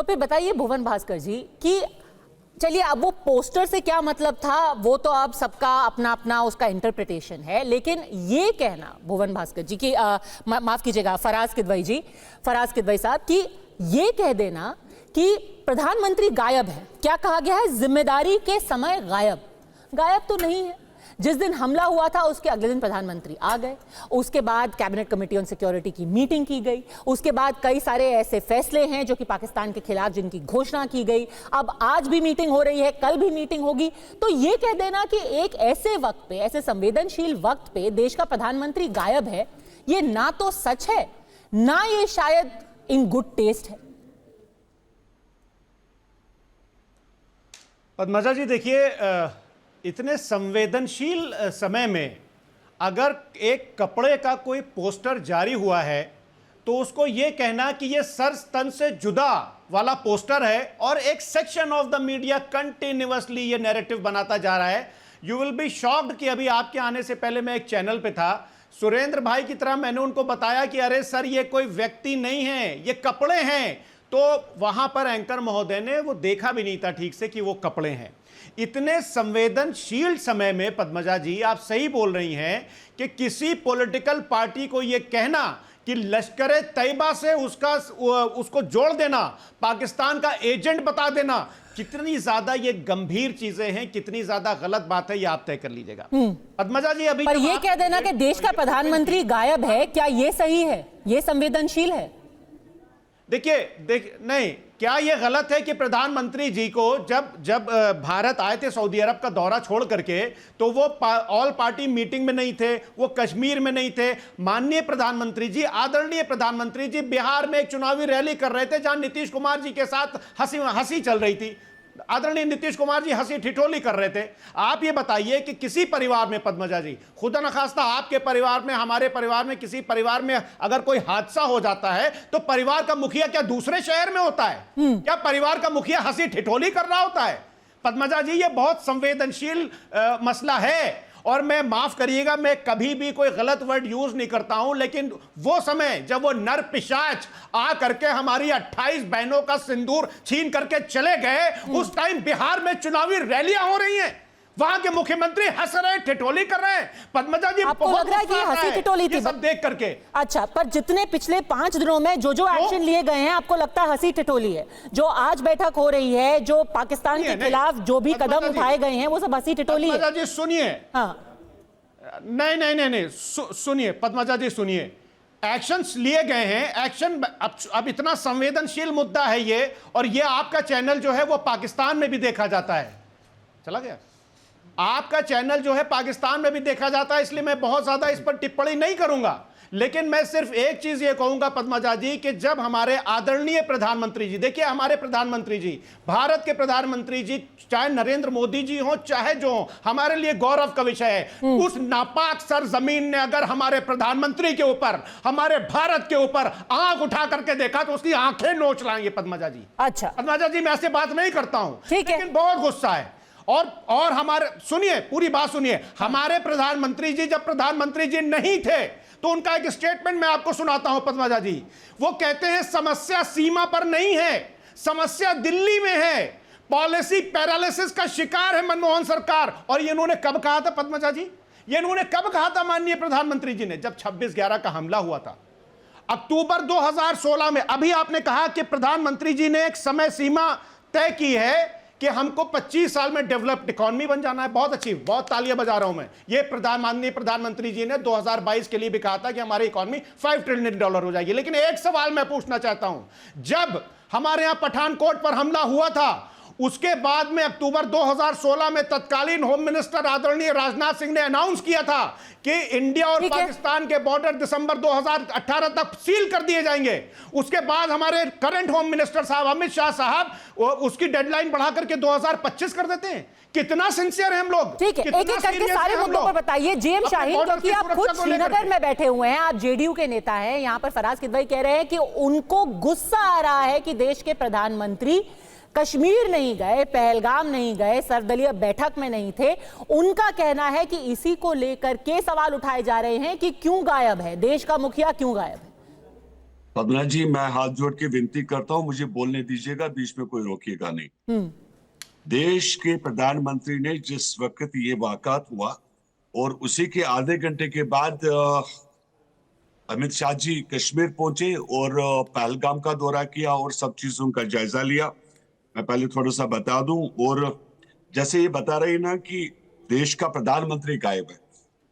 फिर बताइए भुवन भास्कर जी कि चलिए अब वो पोस्टर से क्या मतलब था वो तो अब सबका अपना अपना उसका इंटरप्रिटेशन है, लेकिन ये कहना भुवन भास्कर जी की माफ कीजिएगा फराज किदवई साहब कि ये कह देना कि प्रधानमंत्री गायब है, क्या कहा गया है, जिम्मेदारी के समय गायब तो नहीं है। जिस दिन हमला हुआ था उसके अगले दिन प्रधानमंत्री आ गए, उसके बाद कैबिनेट कमेटी ऑन सिक्योरिटी की मीटिंग की गई, उसके बाद कई सारे ऐसे फैसले हैं जो कि पाकिस्तान के खिलाफ जिनकी घोषणा की गई, अब आज भी मीटिंग हो रही है, कल भी मीटिंग होगी। तो ये कह देना कि एक ऐसे वक्त पे, ऐसे संवेदनशील वक्त पे देश का प्रधानमंत्री गायब है, ये ना तो सच है ना ये शायद इन गुड टेस्ट है। पद्मजा जी देखिए, इतने संवेदनशील समय में अगर एक कपड़े का कोई पोस्टर जारी हुआ है तो उसको ये कहना कि ये सर तन से जुदा वाला पोस्टर है और एक section of the media continuously ये नैरेटिव बनाता जा रहा है। यू विल बी शॉक्ड कि अभी आपके आने से पहले मैं एक चैनल पे था, सुरेंद्र भाई की तरह मैंने उनको बताया कि अरे सर ये कोई व्यक्ति नहीं है, ये कपड़े हैं, तो वहां पर एंकर महोदय ने वो देखा भी नहीं था ठीक से कि वो कपड़े हैं। इतने संवेदनशील समय में पद्मजा जी आप सही बोल रही हैं कि किसी पॉलिटिकल पार्टी को यह कहना कि लश्कर तैयबा से उसको जोड़ देना, पाकिस्तान का एजेंट बता देना, कितनी ज्यादा ये गंभीर चीजें हैं, कितनी ज्यादा गलत बात है, ये आप तय कर लीजिएगा। पद्मजा जी अभी पर ये कह देना कि देश का प्रधानमंत्री गायब है, क्या ये सही है, ये संवेदनशील है? देखिए नहीं, क्या यह गलत है कि प्रधानमंत्री जी को जब भारत आए थे सऊदी अरब का दौरा छोड़ करके, तो वो ऑल पार्टी मीटिंग में नहीं थे, वो कश्मीर में नहीं थे। माननीय प्रधानमंत्री जी, आदरणीय प्रधानमंत्री जी बिहार में एक चुनावी रैली कर रहे थे जहां नीतीश कुमार जी के साथ हंसी चल रही थी। आदरणीय नीतीश कुमार जी हंसी ठिठोली कर रहे थे। आप ये बताइए कि किसी परिवार में, पद्मजा जी, खुदा न खास्ता आपके परिवार में, हमारे परिवार में, किसी परिवार में अगर कोई हादसा हो जाता है तो परिवार का मुखिया क्या दूसरे शहर में होता है? क्या परिवार का मुखिया हंसी ठिठोली कर रहा होता है? पद्मजा जी ये बहुत संवेदनशील मसला है और मैं माफ करिएगा, मैं कभी भी कोई गलत वर्ड यूज नहीं करता हूं, लेकिन वो समय जब वो नर पिशाच आ करके हमारी 28 बहनों का सिंदूर छीन करके चले गए, उस टाइम बिहार में चुनावी रैलियां हो रही हैं, वहां के मुख्यमंत्री हंस रहे, ठिठोली कर रहे हैं। पद्मजा जी आपको लग रहा है कि हंसी ठिठोली थी सब देख करके? अच्छा, पर जितने पिछले 5 दिनों में जो एक्शन लिए गए हैं आपको लगता है हंसी ठिठोली है? जो आज बैठक हो रही है, जो पाकिस्तान के खिलाफ जो भी कदम उठाए गए हैं, वो सब हंसी ठिठोली है? पद्मजा जी सुनिए, हाँ नहीं, सुनिए पद्मजा जी, सुनिए, एक्शंस लिए गए हैं। एक्शन अब इतना संवेदनशील मुद्दा है ये, और ये आपका चैनल जो है वो पाकिस्तान में भी देखा जाता है। चला गया? आपका चैनल जो है पाकिस्तान में भी देखा जाता है, इसलिए मैं बहुत ज्यादा इस पर टिप्पणी नहीं करूंगा, लेकिन मैं सिर्फ एक चीज ये कहूंगा पद्मजा जी कि जब हमारे आदरणीय प्रधानमंत्री जी, देखिए हमारे प्रधानमंत्री जी, भारत के प्रधानमंत्री जी, चाहे नरेंद्र मोदी जी हो चाहे जो हो, हमारे लिए गौरव का विषय है। उस नापाक सरजमीन ने अगर हमारे प्रधानमंत्री के ऊपर, हमारे भारत के ऊपर आंख उठा करके देखा तो उसकी आंखें नोच लाएंगे पद्मजा जी। अच्छा पद्मजा जी, मैं ऐसे बात नहीं करता हूं, लेकिन बहुत गुस्सा है। और हमारे, सुनिए पूरी बात सुनिए, हमारे प्रधानमंत्री जी जब प्रधानमंत्री जी नहीं थे तो उनका एक स्टेटमेंट मैं आपको सुनाता हूं पद्मजा जी। वो कहते हैं समस्या सीमा पर नहीं है, समस्या दिल्ली में है, पॉलिसी पैरालिसिस का शिकार है मनमोहन सरकार। और ये इन्होंने कब कहा था पद्मजा जी? ये इन्होंने कब कहा था माननीय प्रधानमंत्री जी ने? जब 26/11 का हमला हुआ था, अक्टूबर 2016 में। अभी आपने कहा कि प्रधानमंत्री जी ने एक समय सीमा तय की है कि हमको 25 साल में डेवलप्ड इकोनॉमी बन जाना है। बहुत अच्छी, बहुत तालियां बजा रहा हूं मैं। ये माननीय प्रधानमंत्री जी ने 2022 के लिए भी कहा था कि हमारी इकोनॉमी $5 ट्रिलियन हो जाएगी। लेकिन एक सवाल मैं पूछना चाहता हूं, जब हमारे यहां पठानकोट पर हमला हुआ था, उसके बाद में अक्टूबर 2016 में तत्कालीन होम मिनिस्टर आदरणीय राजनाथ सिंह ने अनाउंस किया था कि इंडिया और पाकिस्तान के बॉर्डर दिसंबर 2018 तक सील कर दिए जाएंगे। उसके बाद हमारे करंट होम मिनिस्टर साहब अमित शाह साहब उसकी डेडलाइन बढ़ा करके 2025 कर देते हैं। कितना सिंसियर है हम लोग। ठीक है, एक एक करके सारे मुद्दों पर बताइए। जेएम शाहीन, क्योंकि आप खुद श्रीनगर में बैठे हुए हैं, आप जेडीयू के नेता हैं, यहां पर फराज किदवई कह रहे हैं कि उनको गुस्सा आ रहा है कि देश के प्रधानमंत्री कश्मीर नहीं गए, पहलगाम नहीं गए, सर्वदलीय बैठक में नहीं थे। उनका कहना है कि इसी को लेकर के सवाल उठाए जा रहे हैं कि क्यों गायब है देश का मुखिया, क्यों गायब है? पद्मना जी, मैं हाथ जोड़ के विनती करता हूं, मुझे बोलने दीजिएगा, बीच में कोई रोकिएगा नहीं। देश के प्रधानमंत्री ने जिस वक्त ये वाकयात हुआ और उसी के आधे घंटे के बाद अमित शाह जी कश्मीर पहुंचे और पहलगाम का दौरा किया और सब चीजों का जायजा लिया। मैं पहले थोड़ा सा बता दूं, और जैसे ये बता रही ना कि देश का प्रधानमंत्री गायब है,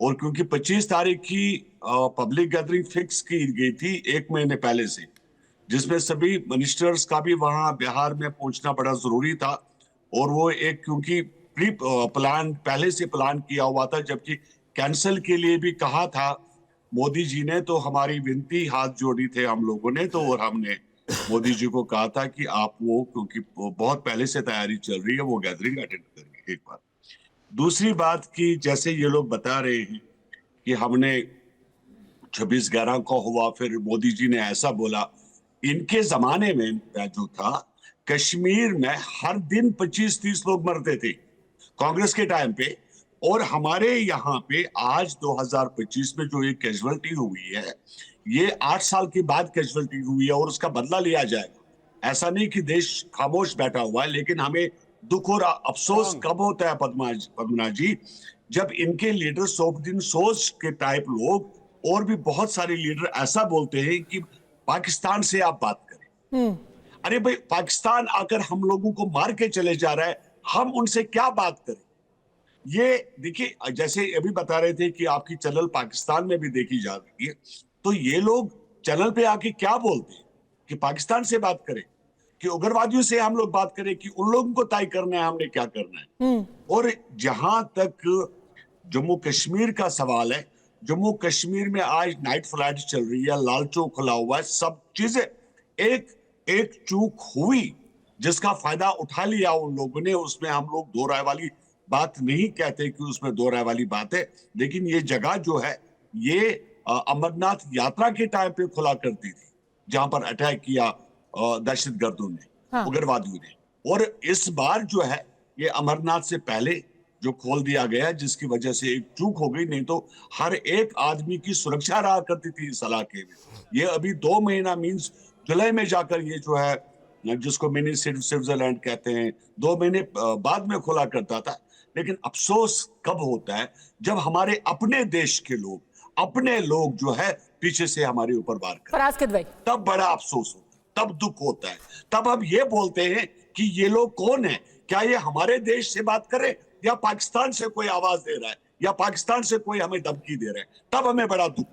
और क्योंकि 25 तारीख की पब्लिक गैदरिंग फिक्स की गई थी 1 महीने पहले से, जिसमें सभी मिनिस्टर्स का भी वहां बिहार में पहुंचना बड़ा जरूरी था, और वो एक क्योंकि प्री प्लान पहले से प्लान किया हुआ था, जबकि कैंसिल के लिए भी कहा था मोदी जी ने, तो हमारी विनती हाथ जोड़ी थे हम लोगों ने, तो और हमने मोदी जी को कहा था कि आप वो, क्योंकि बहुत पहले से तैयारी चल रही है, वो गैदरिंग अटेंड करिए एक बार। दूसरी बात की जैसे ये लोग बता रहे हैं कि हमने 26/11 को हुआ, फिर मोदी जी ने ऐसा बोला। इनके जमाने में जो था कश्मीर में हर दिन 25-30 लोग मरते थे कांग्रेस के टाइम पे, और हमारे यहाँ पे आज 2025 में जो ये कैजुअलिटी हुई है, ये 8 साल के बाद कैजुअलिटी हुई है, और उसका बदला लिया जाएगा। ऐसा नहीं कि देश खामोश बैठा हुआ है, लेकिन हमें दुख और अफसोस कब होता है पद्मना जी, जब इनके लीडर सोफुद्दीन सोज के टाइप लोग और भी बहुत सारे लीडर ऐसा बोलते हैं कि पाकिस्तान से आप बात करें। अरे भाई, पाकिस्तान आकर हम लोगों को मार के चले जा रहा है, हम उनसे क्या बात करें? ये देखिए, जैसे अभी बता रहे थे कि आपकी चैनल पाकिस्तान में भी देखी जा रही है, तो ये लोग चैनल पे आके क्या बोलते हैं कि पाकिस्तान से बात करें, कि उग्रवादियों से हम लोग बात करें, कि उन लोगों को तय करना है हमने क्या करना है। और जहां तक जम्मू कश्मीर का सवाल है, जम्मू कश्मीर में आज नाइट फ्लाइट चल रही है, लाल चौक खुला हुआ है, सब चीजें, एक चूक हुई जिसका फायदा उठा लिया उन लोगों ने। उसमें हम लोग दो राय वाली बात नहीं कहते कि उसमें दो राय वाली बात है, लेकिन ये जगह जो है ये अमरनाथ यात्रा के टाइम पे खुला करती थी, जहां पर अटैक किया दहशतगर्दों ने, उग्रवादियों ने। और इस बार जो है ये अमरनाथ से पहले जो खोल दिया गया, जिसकी वजह से एक चूक हो गई, नहीं तो हर एक आदमी की सुरक्षा रहा करती थी इस इलाके में। ये अभी 2 महीना मीन्स जुलाई में जाकर ये जो है, जिसको मिनी स्विट्जरलैंड कहते हैं, 2 महीने बाद में खुला करता था। लेकिन अफसोस कब होता है जब हमारे अपने देश के लोग, अपने लोग जो है पीछे से हमारे ऊपर वार करते हैं, तब बड़ा अफसोस होता है, तब दुख होता है। तब हम ये बोलते हैं कि ये लोग कौन है, क्या ये हमारे देश से बात करे या पाकिस्तान से कोई आवाज दे रहा है, या पाकिस्तान से कोई हमें धमकी दे रहा है, तब हमें बड़ा दुख।